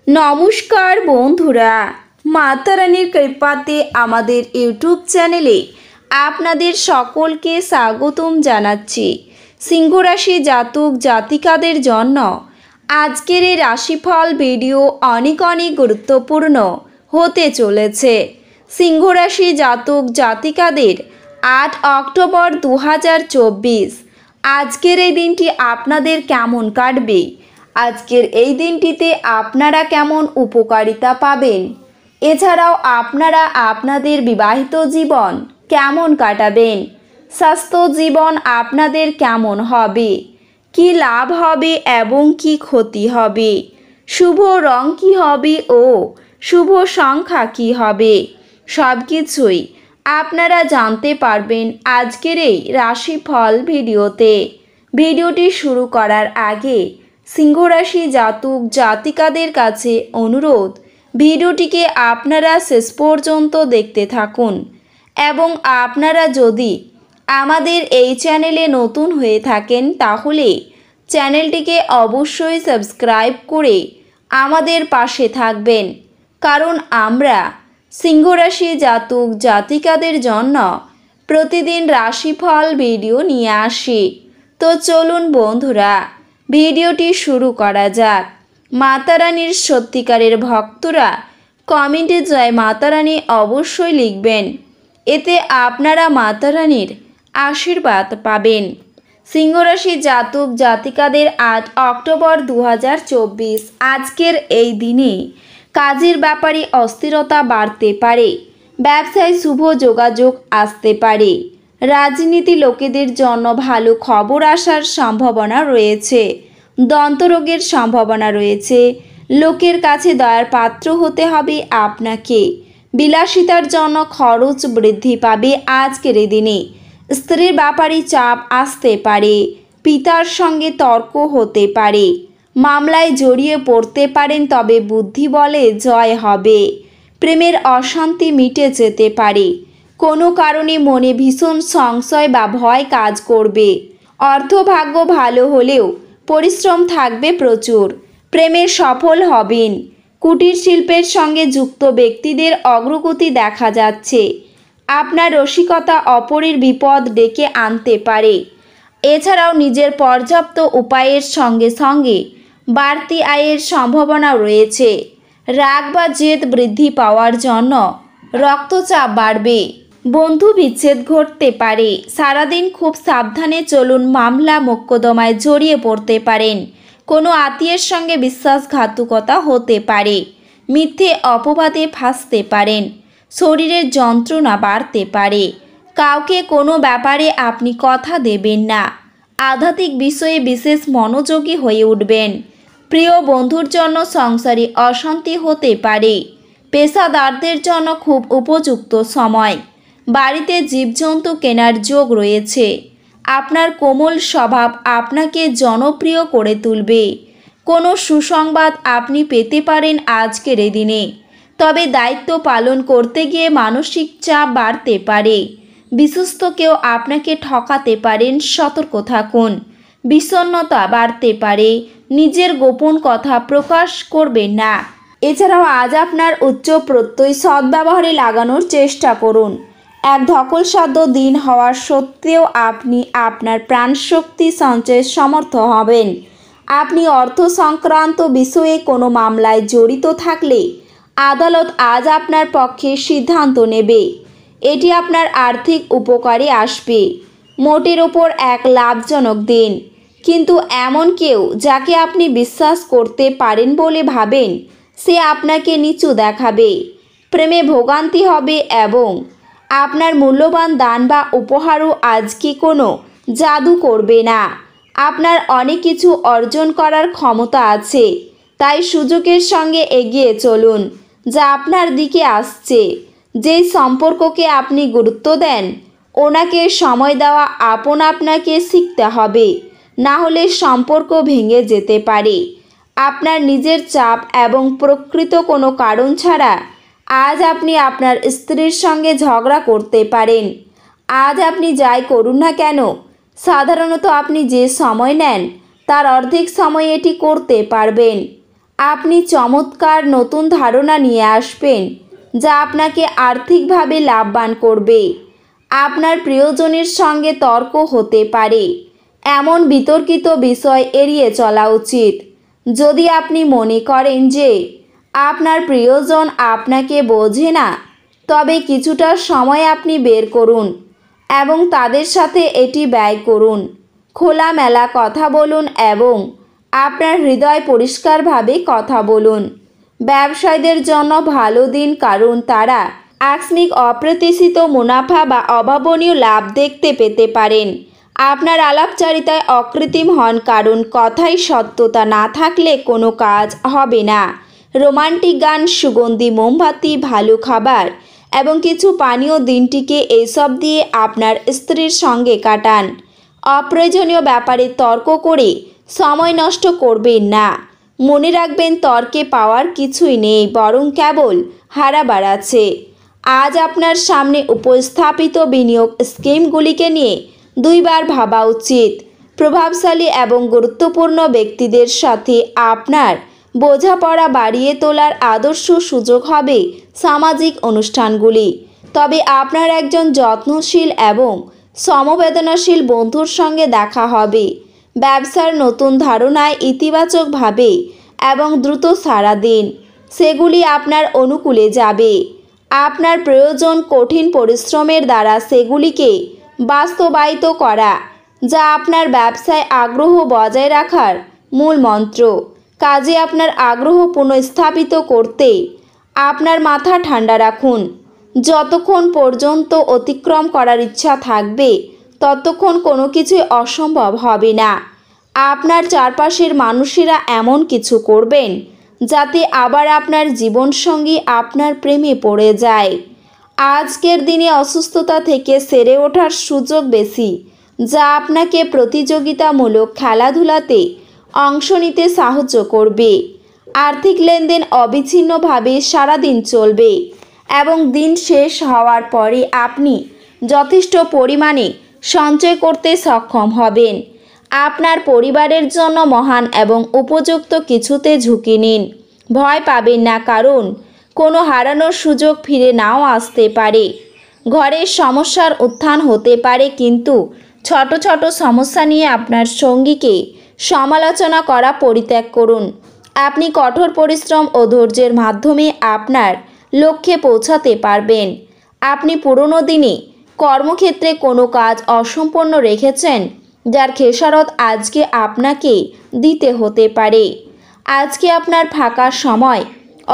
নমস্কার বন্ধুরা, মাতা রানীর কৃপাতে আমাদের ইউটিউব চ্যানেলে আপনাদের সকলকে স্বাগতম জানাচ্ছি। সিংহ রাশি জাতক জাতিকাদের জন্য আজকের এই রাশিফল ভিডিও অনেক গুরুত্বপূর্ণ হতে চলেছে। সিংহ রাশি জাতক জাতিকাদের 8 অক্টোবর 2024 আজকের এই দিনটি আপনাদের কেমন কাটবে, আজকের এই দিনটিতে আপনারা কেমন উপকারিতা পাবেন, এছাড়াও আপনারা আপনাদের বিবাহিত জীবন কেমন কাটাবেন, স্বাস্থ্য জীবন আপনাদের কেমন হবে, কি লাভ হবে এবং কি ক্ষতি হবে, শুভ রং কি হবে ও শুভ সংখ্যা কি হবে, সব কিছুই আপনারা জানতে পারবেন আজকের এই রাশিফল ভিডিওতে। ভিডিওটি শুরু করার আগে সিংহ রাশি জাতক জাতিকাদের কাছে অনুরোধ, ভিডিওটিকে আপনারা শেষ পর্যন্ত দেখতে থাকুন এবং আপনারা যদি আমাদের এই চ্যানেলে নতুন হয়ে থাকেন তাহলে চ্যানেলটিকে অবশ্যই সাবস্ক্রাইব করে আমাদের পাশে থাকবেন, কারণ আমরা সিংহ রাশি জাতক জাতিকাদের জন্য প্রতিদিন রাশিফল ভিডিও নিয়ে আসি। তো চলুন বন্ধুরা, ভিডিওটি শুরু করা যাক। মাতা রানীর সত্যিকারের ভক্তরা কমেন্টে জয় মাতা রানী অবশ্যই লিখবেন, এতে আপনারা মাতা রানীর আশীর্বাদ পাবেন। সিংহ রাশি জাতক জাতিকাদের 8 অক্টোবর 2024 আজকের এই দিনে কাজের ব্যাপারে অস্থিরতা বাড়তে পারে, ব্যবসায় শুভ যোগাযোগ আসতে পারে, রাজনীতি লোকেদের জন্য ভালো খবর আসার সম্ভাবনা রয়েছে, দন্তরোগের সম্ভাবনা রয়েছে, লোকের কাছে দয়ার পাত্র হতে হবে আপনাকে, বিলাসিতার জন্য খরচ বৃদ্ধি পাবে আজকের এই দিনে, স্ত্রীর ব্যাপারে চাপ আসতে পারে, পিতার সঙ্গে তর্ক হতে পারে, মামলায় জড়িয়ে পড়তে পারেন তবে বুদ্ধি বলে জয় হবে, প্রেমের অশান্তি মিটে যেতে পারে, কোনো কারণে মনে ভীষণ সংশয় বা ভয় কাজ করবে, অর্থভাগ্য ভালো হলেও পরিশ্রম থাকবে প্রচুর, প্রেমে সফল হবেন, কুটির শিল্পের সঙ্গে যুক্ত ব্যক্তিদের অগ্রগতি দেখা যাচ্ছে, আপনার রসিকতা অপরের বিপদ ডেকে আনতে পারে, এছাড়াও নিজের পর্যাপ্ত উপায়ের সঙ্গে সঙ্গে বাড়তি আয়ের সম্ভাবনা রয়েছে, রাগ বা জেদ বৃদ্ধি পাওয়ার জন্য রক্তচাপ বাড়বে, বন্ধু বিচ্ছেদ ঘটতে পারে, সারাদিন খুব সাবধানে চলুন, মামলা মোকদ্দমায় জড়িয়ে পড়তে পারেন, কোনো আত্মীয়ের সঙ্গে বিশ্বাসঘাতকতা হতে পারে, মিথ্যে অপবাদে ফাঁসতে পারেন, শরীরের যন্ত্রণা বাড়তে পারে, কাউকে কোনো ব্যাপারে আপনি কথা দেবেন না, আধ্যাত্মিক বিষয়ে বিশেষ মনোযোগী হয়ে উঠবেন, প্রিয় বন্ধুর জন্য সংসারে অশান্তি হতে পারে, পেশাদারদের জন্য খুব উপযুক্ত সময়, বাড়িতে জীবজন্তু কেনার যোগ রয়েছে, আপনার কোমল স্বভাব আপনাকে জনপ্রিয় করে তুলবে, কোনো সুসংবাদ আপনি পেতে পারেন আজকের এই দিনে, তবে দায়িত্ব পালন করতে গিয়ে মানসিক চাপ বাড়তে পারে, বিশ্বস্ত কেউ আপনাকে ঠকাতে পারেন, সতর্ক থাকুন, বিষণ্ণতা বাড়তে পারে, নিজের গোপন কথা প্রকাশ করবেন না, এছাড়াও আজ আপনার উচ্চ প্রত্যয় সদ্ব্যবহারে লাগানোর চেষ্টা করুন, এক ধকলসাধ্য দিন হওয়া সত্ত্বেও আপনি আপনার প্রাণশক্তি সঞ্চয়ে সমর্থ হবেন, আপনি অর্থ সংক্রান্ত বিষয়ে কোনো মামলায় জড়িত থাকলে আদালত আজ আপনার পক্ষে সিদ্ধান্ত নেবে, এটি আপনার আর্থিক উপকারে আসবে, মোটের ওপর এক লাভজনক দিন, কিন্তু এমন কেউ যাকে আপনি বিশ্বাস করতে পারেন বলে ভাবেন সে আপনাকে নিচু দেখাবে, প্রেমে ভোগান্তি হবে এবং আপনার মূল্যবান দান বা উপহারও আজকে কোনো জাদু করবে না, আপনার অনেক কিছু অর্জন করার ক্ষমতা আছে, তাই সুযোগের সঙ্গে এগিয়ে চলুন যা আপনার দিকে আসছে, যেই সম্পর্ককে আপনি গুরুত্ব দেন ওনাকে সময় দেওয়া আপনাকে শিখতে হবে, না হলে সম্পর্ক ভেঙে যেতে পারে, আপনার নিজের চাপ এবং প্রকৃত কোনো কারণ ছাড়া আজ আপনি আপনার স্ত্রীর সঙ্গে ঝগড়া করতে পারেন, আজ আপনি যাই করুন না কেন সাধারণত আপনি যে সময় নেন তার অর্ধেক সময় এটি করতে পারবেন, আপনি চমৎকার নতুন ধারণা নিয়ে আসবেন যা আপনাকে আর্থিকভাবে লাভবান করবে। আপনার প্রিয়জনের সঙ্গে তর্ক হতে পারে, এমন বিতর্কিত বিষয় এড়িয়ে চলা উচিত। যদি আপনি মনে করেন যে আপনার প্রিয়জন আপনাকে বোঝে না, তবে কিছুটা সময় আপনি বের করুন এবং তাদের সাথে এটি ব্যয় করুন। খোলামেলা কথা বলুন এবং আপনার হৃদয় পরিষ্কারভাবে কথা বলুন। ব্যবসায়ীদের জন্য ভালো দিন, কারণ তারা আকস্মিক অপ্রত্যাশিত মুনাফা বা অভাবনীয় লাভ দেখতে পেতে পারেন। আপনার আলাপচারিতায় অকৃত্রিম হন, কারণ কথায় সত্যতা না থাকলে কোনো কাজ হবে না। রোমান্টিক গান, সুগন্ধি মোমবাতি, ভালো খাবার এবং কিছু পানীয় দিনটিকে এইসব দিয়ে আপনার স্ত্রীর সঙ্গে কাটান। অপ্রয়োজনীয় ব্যাপারে তর্ক করে সময় নষ্ট করবেন না। মনে রাখবেন, তর্কে পাওয়ার কিছুই নেই, বরং কেবল হারাবার আছে। আজ আপনার সামনে উপস্থাপিত বিনিয়োগ স্কিমগুলিকে নিয়ে দুইবার ভাবা উচিত। প্রভাবশালী এবং গুরুত্বপূর্ণ ব্যক্তিদের সাথে আপনার বোঝাপড়া বাড়িয়ে তোলার আদর্শ সুযোগ হবে সামাজিক অনুষ্ঠানগুলি। তবে আপনার একজন যত্নশীল এবং সমবেদনাশীল বন্ধুর সঙ্গে দেখা হবে। ব্যবসার নতুন ধারণায় ইতিবাচকভাবে এবং দ্রুত সাড়া দিন, সেগুলি আপনার অনুকূলে যাবে। আপনার প্রয়োজন কঠিন পরিশ্রমের দ্বারা সেগুলিকে বাস্তবায়িত করা, যা আপনার ব্যবসায় আগ্রহ বজায় রাখার মূল মন্ত্র। কাজে আপনার আগ্রহ পুনঃস্থাপিত করতে আপনার মাথা ঠান্ডা রাখুন। যতক্ষণ পর্যন্ত অতিক্রম করার ইচ্ছা থাকবে, ততক্ষণ কোনো কিছুই অসম্ভব হবে না। আপনার চারপাশের মানুষেরা এমন কিছু করবেন যাতে আবার আপনার জীবনসঙ্গী আপনার প্রেমে পড়ে যায়। আজকের দিনে অসুস্থতা থেকে সেরে ওঠার সুযোগ বেশি, যা আপনাকে প্রতিযোগিতামূলক খেলাধুলাতে অংশ নিতে সাহায্য করবে। আর্থিক লেনদেন অবিচ্ছিন্নভাবে সারাদিন চলবে এবং দিন শেষ হওয়ার পরে আপনি যথেষ্ট পরিমাণে সঞ্চয় করতে সক্ষম হবেন। আপনার পরিবারের জন্য মহান এবং উপযুক্ত কিছুতে ঝুঁকি নিন। ভয় পাবেন না, কারণ কোনো হারানোর সুযোগ ফিরে নাও আসতে পারে। ঘরের সমস্যার উত্থান হতে পারে, কিন্তু ছোট ছোট সমস্যা নিয়ে আপনার সঙ্গীকে সমালোচনা করা পরিত্যাগ করুন। আপনি কঠোর পরিশ্রম ও ধৈর্যের মাধ্যমে আপনার লক্ষ্যে পৌঁছাতে পারবেন। আপনি পুরনো দিনে কর্মক্ষেত্রে কোনো কাজ অসম্পূর্ণ রেখেছেন, যার খেসারত আজকে আপনাকে দিতে হতে পারে। আজকে আপনার ফাঁকা সময়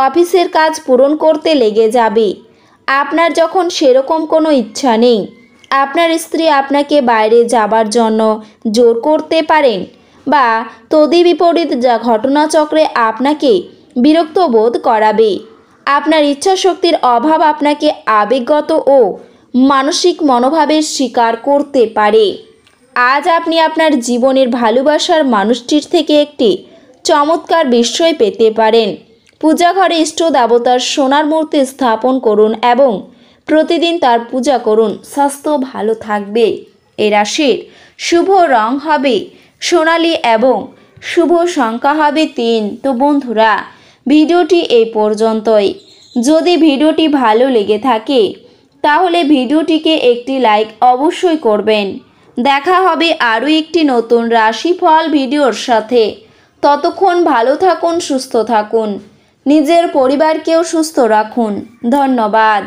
অফিসের কাজ পূরণ করতে লেগে যাবে। আপনার যখন সেরকম কোনো ইচ্ছা নেই, আপনার স্ত্রী আপনাকে বাইরে যাবার জন্য জোর করতে পারেন, বা তদ্বিপরীত যা ঘটনাচক্রে আপনাকে বিরক্ত বোধ করাবে। আপনার ইচ্ছাশক্তির অভাব আপনাকে আবেগগত ও মানসিক মনোভাবের শিকার করতে পারে। আজ আপনি আপনার জীবনের ভালোবাসার মানুষটির থেকে একটি চমৎকার বিস্ময় পেতে পারেন। পূজাঘরে ইষ্ট দেবতার সোনার মূর্তি স্থাপন করুন এবং প্রতিদিন তার পূজা করুন। স্বাস্থ্য ভালো থাকবে। এই রাশির শুভ রং হবে সোনালী এবং শুভ সংখ্যা হবে 3। তো বন্ধুরা, ভিডিওটি এই পর্যন্তই। যদি ভিডিওটি ভালো লেগে থাকে তাহলে ভিডিওটিকে একটি লাইক অবশ্যই করবেন। দেখা হবে আরও একটি নতুন রাশিফল ভিডিওর সাথে। ততক্ষণ ভালো থাকুন, সুস্থ থাকুন, নিজের পরিবারকেও সুস্থ রাখুন। ধন্যবাদ।